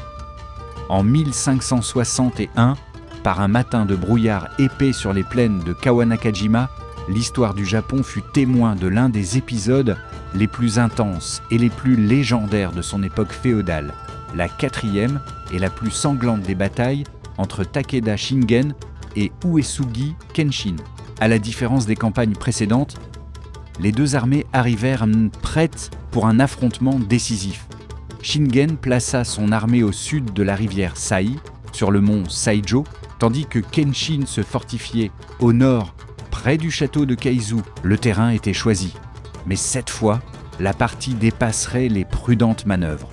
En 1561, par un matin de brouillard épais sur les plaines de Kawanakajima, l'histoire du Japon fut témoin de l'un des épisodes les plus intenses et les plus légendaires de son époque féodale, la 4e et la plus sanglante des batailles entre Takeda Shingen et Uesugi Kenshin. À la différence des campagnes précédentes, les deux armées arrivèrent prêtes pour un affrontement décisif. Shingen plaça son armée au sud de la rivière Sai, sur le mont Saijo, tandis que Kenshin se fortifiait au nord, près du château de Kaizu. Le terrain était choisi. Mais cette fois, la partie dépasserait les prudentes manœuvres.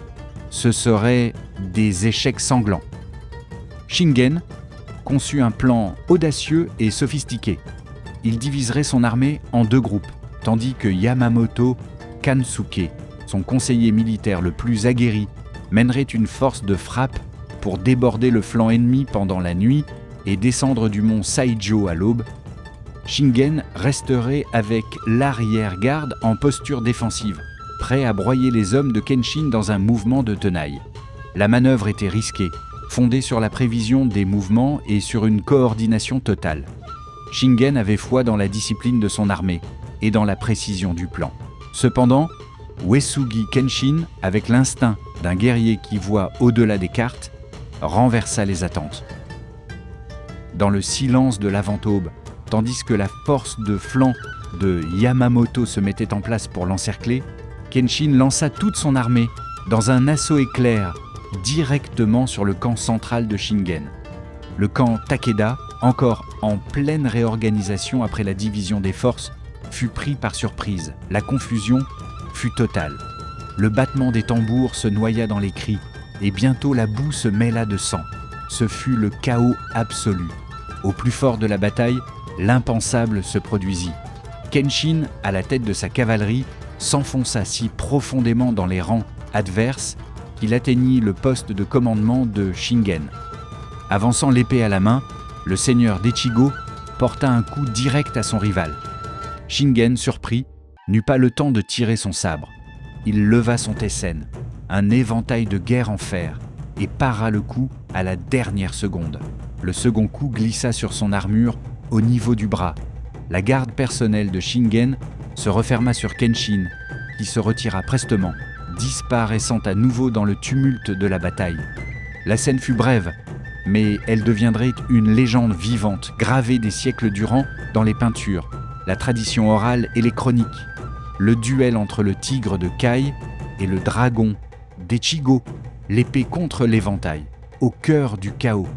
Ce seraient des échecs sanglants. Shingen conçut un plan audacieux et sophistiqué. Il diviserait son armée en 2 groupes, tandis que Yamamoto Kansuke, son conseiller militaire le plus aguerri, mènerait une force de frappe pour déborder le flanc ennemi pendant la nuit et descendre du mont Saijo à l'aube. Shingen resterait avec l'arrière-garde en posture défensive, prêt à broyer les hommes de Kenshin dans un mouvement de tenaille. La manœuvre était risquée, fondée sur la prévision des mouvements et sur une coordination totale. Shingen avait foi dans la discipline de son armée et dans la précision du plan. Cependant, Uesugi Kenshin, avec l'instinct d'un guerrier qui voit au-delà des cartes, renversa les attentes. Dans le silence de l'avant-aube, tandis que la force de flanc de Yamamoto se mettait en place pour l'encercler, Kenshin lança toute son armée dans un assaut éclair directement sur le camp central de Shingen. Le camp Takeda, encore en pleine réorganisation après la division des forces, fut pris par surprise. La confusion fut totale. Le battement des tambours se noya dans les cris, et bientôt la boue se mêla de sang. Ce fut le chaos absolu. Au plus fort de la bataille, l'impensable se produisit. Kenshin, à la tête de sa cavalerie, s'enfonça si profondément dans les rangs adverses qu'il atteignit le poste de commandement de Shingen. Avançant l'épée à la main, le seigneur d'Echigo porta un coup direct à son rival. Shingen, surpris, n'eut pas le temps de tirer son sabre. Il leva son tessen, un éventail de guerre en fer, et para le coup à la dernière seconde. Le second coup glissa sur son armure au niveau du bras. La garde personnelle de Shingen se referma sur Kenshin, qui se retira prestement, disparaissant à nouveau dans le tumulte de la bataille. La scène fut brève, mais elle deviendrait une légende vivante, gravée des siècles durant dans les peintures, la tradition orale et les chroniques. Le duel entre le tigre de Kai et le dragon d'Echigo, l'épée contre l'éventail, au cœur du chaos.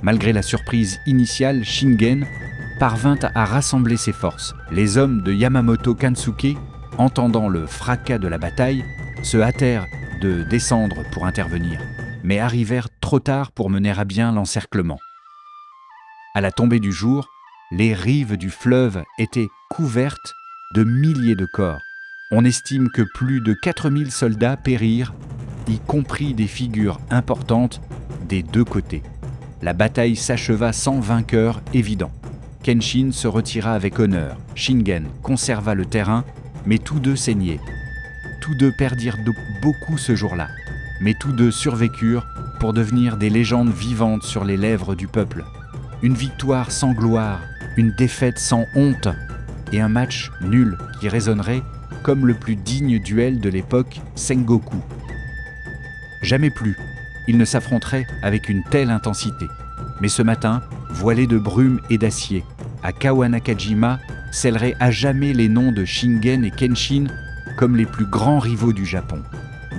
Malgré la surprise initiale, Shingen parvint à rassembler ses forces. Les hommes de Yamamoto Kansuke, entendant le fracas de la bataille, se hâtèrent de descendre pour intervenir, mais arrivèrent trop tard pour mener à bien l'encerclement. À la tombée du jour, les rives du fleuve étaient couvertes de milliers de corps. On estime que plus de 4000 soldats périrent, y compris des figures importantes des deux côtés. La bataille s'acheva sans vainqueur évident. Kenshin se retira avec honneur. Shingen conserva le terrain, mais tous deux saignaient. Tous deux perdirent beaucoup ce jour-là, mais tous deux survécurent pour devenir des légendes vivantes sur les lèvres du peuple. Une victoire sans gloire, une défaite sans honte, et un match nul qui résonnerait comme le plus digne duel de l'époque Sengoku. Jamais plus, ils ne s'affronteraient avec une telle intensité. Mais ce matin, voilé de brume et d'acier, à Kawanakajima scelleraient à jamais les noms de Shingen et Kenshin comme les plus grands rivaux du Japon.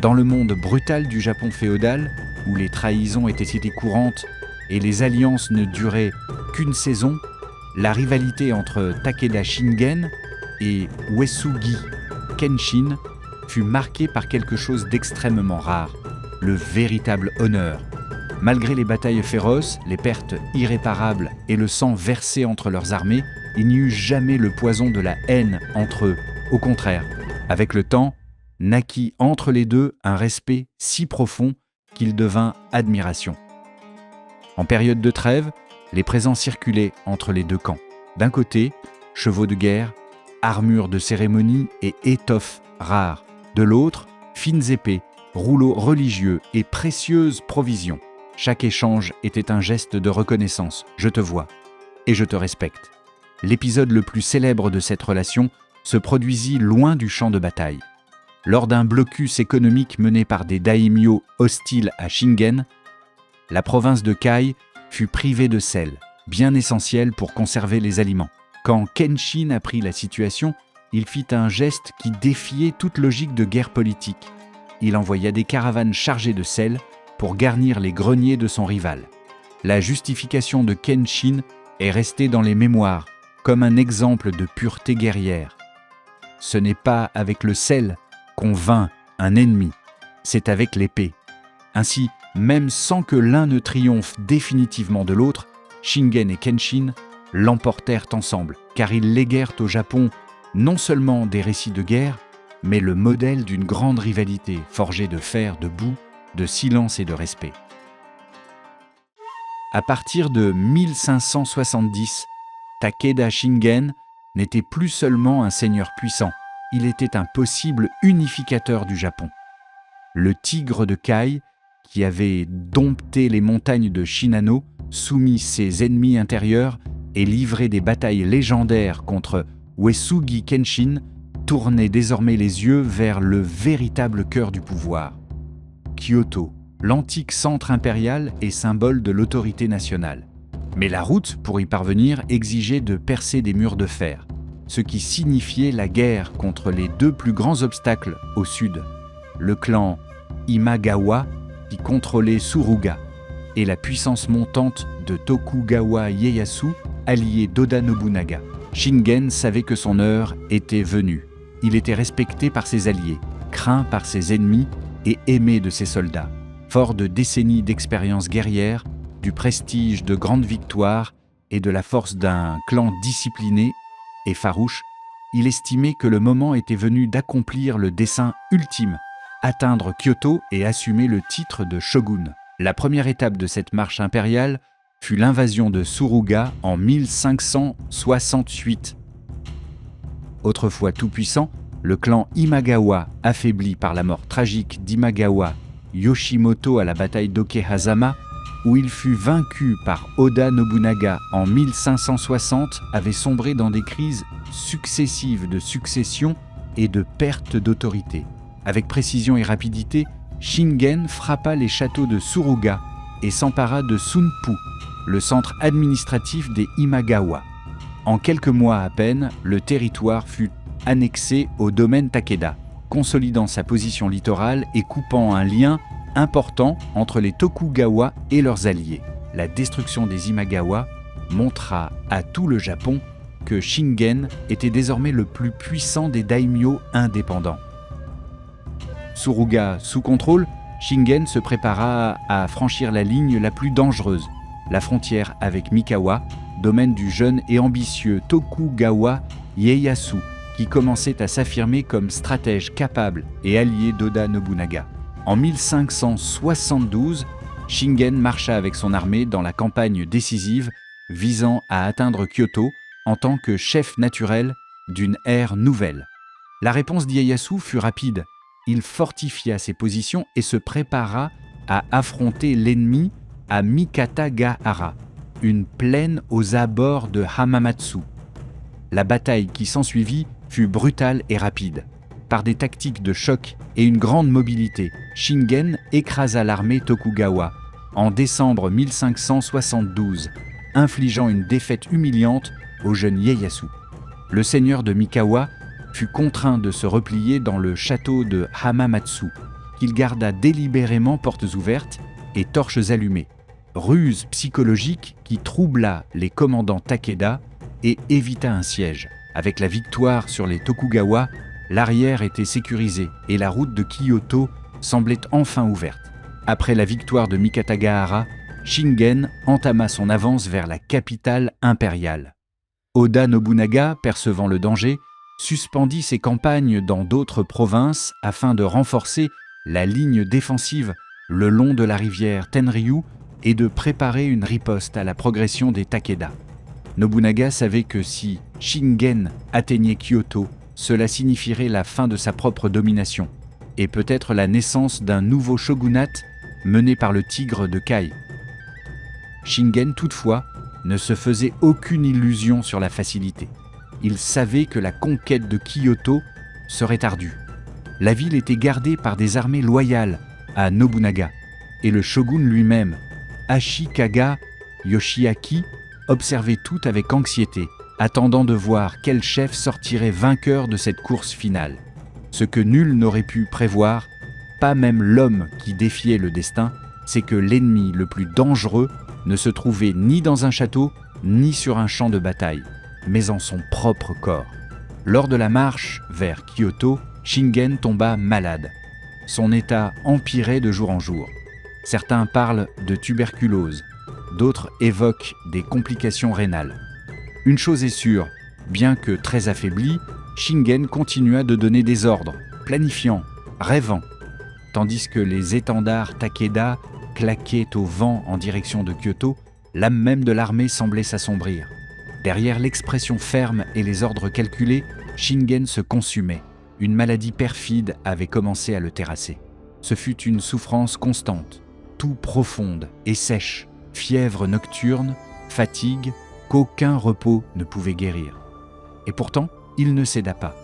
Dans le monde brutal du Japon féodal, où les trahisons étaient si courantes et les alliances ne duraient qu'une saison, la rivalité entre Takeda Shingen et Uesugi Kenshin fut marquée par quelque chose d'extrêmement rare, le véritable honneur. Malgré les batailles féroces, les pertes irréparables et le sang versé entre leurs armées, il n'y eut jamais le poison de la haine entre eux. Au contraire, avec le temps, naquit entre les deux un respect si profond qu'il devint admiration. En période de trêve, les présents circulaient entre les deux camps. D'un côté, chevaux de guerre, armures de cérémonie et étoffes rares. De l'autre, fines épées, rouleaux religieux et précieuses provisions. Chaque échange était un geste de reconnaissance. Je te vois et je te respecte. L'épisode le plus célèbre de cette relation se produisit loin du champ de bataille. Lors d'un blocus économique mené par des daimyo hostiles à Shingen, la province de Kai fut privée de sel, bien essentiel pour conserver les aliments. Quand Kenshin apprit la situation, il fit un geste qui défiait toute logique de guerre politique. Il envoya des caravanes chargées de sel pour garnir les greniers de son rival. La justification de Kenshin est restée dans les mémoires comme un exemple de pureté guerrière. Ce n'est pas avec le sel qu'on vainc un ennemi, c'est avec l'épée. Ainsi, même sans que l'un ne triomphe définitivement de l'autre, Shingen et Kenshin l'emportèrent ensemble, car ils léguèrent au Japon non seulement des récits de guerre, mais le modèle d'une grande rivalité forgée de fer, de boue, de silence et de respect. À partir de 1570, Takeda Shingen n'était plus seulement un seigneur puissant, il était un possible unificateur du Japon. Le tigre de Kai, qui avait dompté les montagnes de Shinano, soumis ses ennemis intérieurs et livré des batailles légendaires contre Uesugi Kenshin, tournait désormais les yeux vers le véritable cœur du pouvoir. Kyoto, l'antique centre impérial et symbole de l'autorité nationale. Mais la route pour y parvenir exigeait de percer des murs de fer. ce qui signifiait la guerre contre les deux plus grands obstacles au sud, le clan Imagawa qui contrôlait Suruga et la puissance montante de Tokugawa Ieyasu, allié d'Oda Nobunaga. Shingen savait que son heure était venue. Il était respecté par ses alliés, craint par ses ennemis et aimé de ses soldats. Fort de décennies d'expérience guerrière, du prestige de grandes victoires et de la force d'un clan discipliné et farouche, il estimait que le moment était venu d'accomplir le dessein ultime, atteindre Kyoto et assumer le titre de shogun. La première étape de cette marche impériale fut l'invasion de Suruga en 1568. Autrefois tout-puissant, le clan Imagawa, affaibli par la mort tragique d'Imagawa Yoshimoto à la bataille d'Okehazama, où il fut vaincu par Oda Nobunaga en 1560, avait sombré dans des crises successives de succession et de perte d'autorité. Avec précision et rapidité, Shingen frappa les châteaux de Suruga et s'empara de Sunpu, le centre administratif des Imagawa. En quelques mois à peine, le territoire fut annexé au domaine Takeda, consolidant sa position littorale et coupant un lien important entre les Tokugawa et leurs alliés. La destruction des Imagawa montra à tout le Japon que Shingen était désormais le plus puissant des daimyo indépendants. Suruga sous contrôle, Shingen se prépara à franchir la ligne la plus dangereuse, la frontière avec Mikawa, domaine du jeune et ambitieux Tokugawa Ieyasu, qui commençait à s'affirmer comme stratège capable et allié d'Oda Nobunaga. En 1572, Shingen marcha avec son armée dans la campagne décisive visant à atteindre Kyoto en tant que chef naturel d'une ère nouvelle. La réponse d'Ieyasu fut rapide. Il fortifia ses positions et se prépara à affronter l'ennemi à Mikatagahara, une plaine aux abords de Hamamatsu. La bataille qui s'ensuivit fut brutale et rapide. Par des tactiques de choc et une grande mobilité, Shingen écrasa l'armée Tokugawa en décembre 1572, infligeant une défaite humiliante au jeune Ieyasu. Le seigneur de Mikawa fut contraint de se replier dans le château de Hamamatsu, qu'il garda délibérément portes ouvertes et torches allumées. Ruse psychologique qui troubla les commandants Takeda et évita un siège. Avec la victoire sur les Tokugawa, l'arrière était sécurisé et la route de Kyoto semblait enfin ouverte. Après la victoire de Mikatagahara, Shingen entama son avance vers la capitale impériale. Oda Nobunaga, percevant le danger, suspendit ses campagnes dans d'autres provinces afin de renforcer la ligne défensive le long de la rivière Tenryū et de préparer une riposte à la progression des Takeda. Nobunaga savait que si Shingen atteignait Kyoto, cela signifierait la fin de sa propre domination et peut-être la naissance d'un nouveau shogunat mené par le tigre de Kai. Shingen, toutefois, ne se faisait aucune illusion sur la facilité. Il savait que la conquête de Kyoto serait ardue. La ville était gardée par des armées loyales à Nobunaga, et le shogun lui-même, Ashikaga Yoshiaki, observait tout avec anxiété, attendant de voir quel chef sortirait vainqueur de cette course finale. Ce que nul n'aurait pu prévoir, pas même l'homme qui défiait le destin, c'est que l'ennemi le plus dangereux ne se trouvait ni dans un château, ni sur un champ de bataille, mais en son propre corps. Lors de la marche vers Kyoto, Shingen tomba malade. Son état empirait de jour en jour. Certains parlent de tuberculose, d'autres évoquent des complications rénales. Une chose est sûre, bien que très affaibli, Shingen continua de donner des ordres, planifiant, rêvant, tandis que les étendards Takeda claquaient au vent en direction de Kyoto, l'âme même de l'armée semblait s'assombrir. Derrière l'expression ferme et les ordres calculés, Shingen se consumait. Une maladie perfide avait commencé à le terrasser. Ce fut une souffrance constante, toux profonde et sèche, fièvre nocturne, fatigue, qu'aucun repos ne pouvait guérir. Et pourtant, il ne céda pas.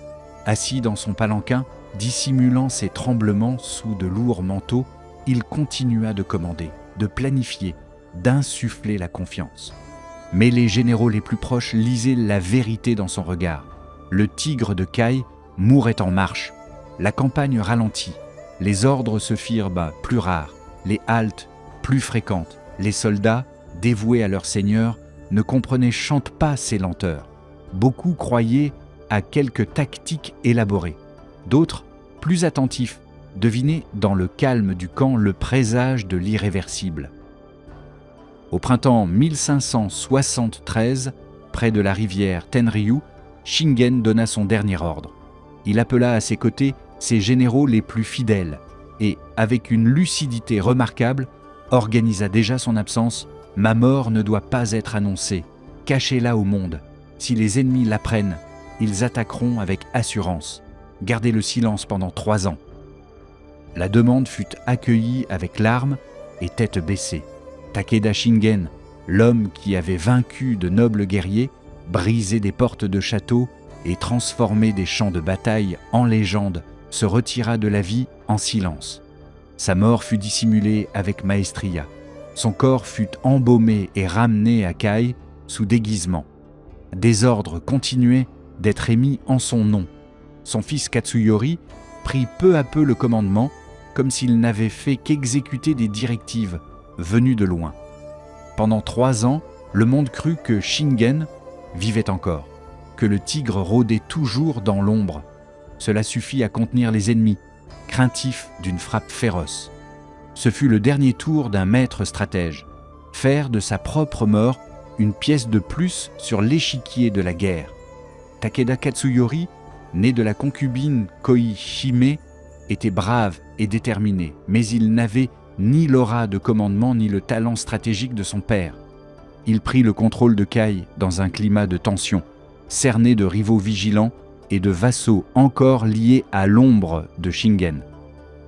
Assis dans son palanquin, dissimulant ses tremblements sous de lourds manteaux, il continua de commander, de planifier, d'insuffler la confiance. Mais les généraux les plus proches lisaient la vérité dans son regard. le tigre de Kai mourait en marche. La campagne ralentit. Les ordres se firent plus rares, les haltes plus fréquentes. Les soldats, dévoués à leur seigneur, ne comprenaient chante pas ces lenteurs. Beaucoup croyaient à quelques tactiques élaborées. D'autres, plus attentifs, devinaient dans le calme du camp le présage de l'irréversible. Au printemps 1573, près de la rivière Tenryu, Shingen donna son dernier ordre. Il appela à ses côtés ses généraux les plus fidèles et, avec une lucidité remarquable, organisa déjà son absence. « Ma mort ne doit pas être annoncée. Cachez-la au monde. Si les ennemis l'apprennent, ils attaqueront avec assurance. Gardez le silence pendant 3 ans. » La demande fut accueillie avec larmes et tête baissée. Takeda Shingen, l'homme qui avait vaincu de nobles guerriers, brisé des portes de châteaux et transformé des champs de bataille en légendes, se retira de la vie en silence. Sa mort fut dissimulée avec maestria. Son corps fut embaumé et ramené à Kai sous déguisement. Des ordres continuaient d'être émis en son nom. Son fils Katsuyori prit peu à peu le commandement, comme s'il n'avait fait qu'exécuter des directives venues de loin. Pendant 3 ans, le monde crut que Shingen vivait encore, que le tigre rôdait toujours dans l'ombre. Cela suffit à contenir les ennemis, craintifs d'une frappe féroce. Ce fut le dernier tour d'un maître stratège, faire de sa propre mort une pièce de plus sur l'échiquier de la guerre. Takeda Katsuyori, né de la concubine Koi-hime, était brave et déterminé, mais il n'avait ni l'aura de commandement ni le talent stratégique de son père. Il prit le contrôle de Kai dans un climat de tension, cerné de rivaux vigilants et de vassaux encore liés à l'ombre de Shingen.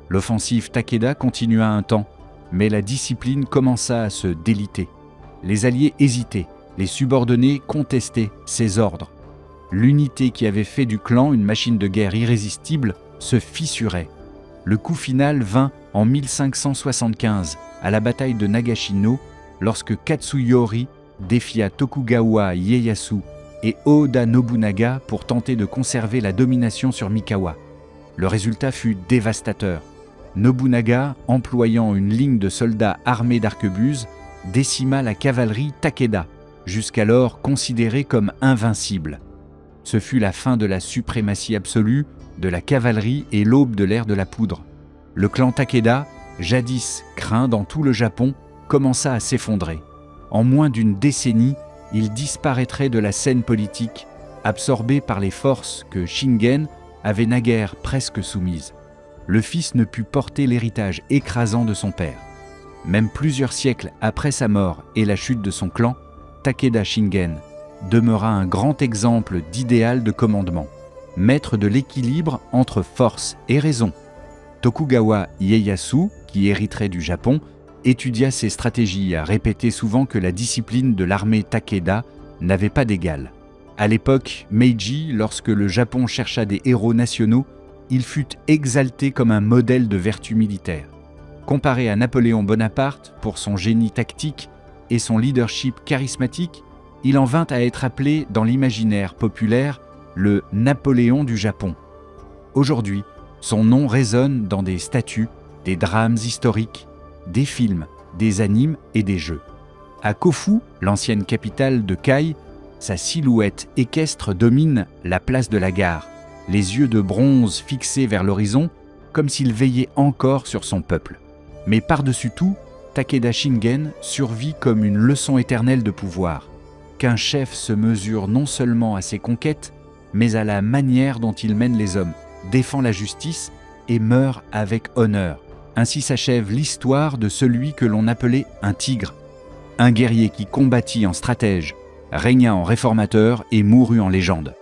L'offensive Takeda continua un temps, mais la discipline commença à se déliter. Les alliés hésitaient, les subordonnés contestaient ses ordres. L'unité qui avait fait du clan une machine de guerre irrésistible se fissurait. Le coup final vint en 1575, à la bataille de Nagashino, lorsque Katsuyori défia Tokugawa Ieyasu et Oda Nobunaga pour tenter de conserver la domination sur Mikawa. Le résultat fut dévastateur. Nobunaga, employant une ligne de soldats armés d'arquebuses, décima la cavalerie Takeda, jusqu'alors considérée comme invincible. Ce fut la fin de la suprématie absolue de la cavalerie et l'aube de l'ère de la poudre. Le clan Takeda, jadis craint dans tout le Japon, commença à s'effondrer. En moins d'une décennie, il disparaîtrait de la scène politique, absorbé par les forces que Shingen avait naguère presque soumises. Le fils ne put porter l'héritage écrasant de son père. Même plusieurs siècles après sa mort et la chute de son clan, Takeda Shingen demeura un grand exemple d'idéal de commandement, maître de l'équilibre entre force et raison. Tokugawa Ieyasu, qui hériterait du Japon, étudia ses stratégies, a répété souvent que la discipline de l'armée Takeda n'avait pas d'égal. À l'époque Meiji, lorsque le Japon chercha des héros nationaux, il fut exalté comme un modèle de vertu militaire. Comparé à Napoléon Bonaparte pour son génie tactique et son leadership charismatique, il en vint à être appelé dans l'imaginaire populaire le Napoléon du Japon. Aujourd'hui, son nom résonne dans des statues, des drames historiques, des films, des animes et des jeux. À Kofu, l'ancienne capitale de Kai, sa silhouette équestre domine la place de la gare, les yeux de bronze fixés vers l'horizon, comme s'il veillait encore sur son peuple. Mais par-dessus tout, Takeda Shingen survit comme une leçon éternelle de pouvoir, qu'un chef se mesure non seulement à ses conquêtes, mais à la manière dont il mène les hommes, défend la justice et meurt avec honneur. Ainsi s'achève l'histoire de celui que l'on appelait un tigre, un guerrier qui combattit en stratège, régna en réformateur et mourut en légende.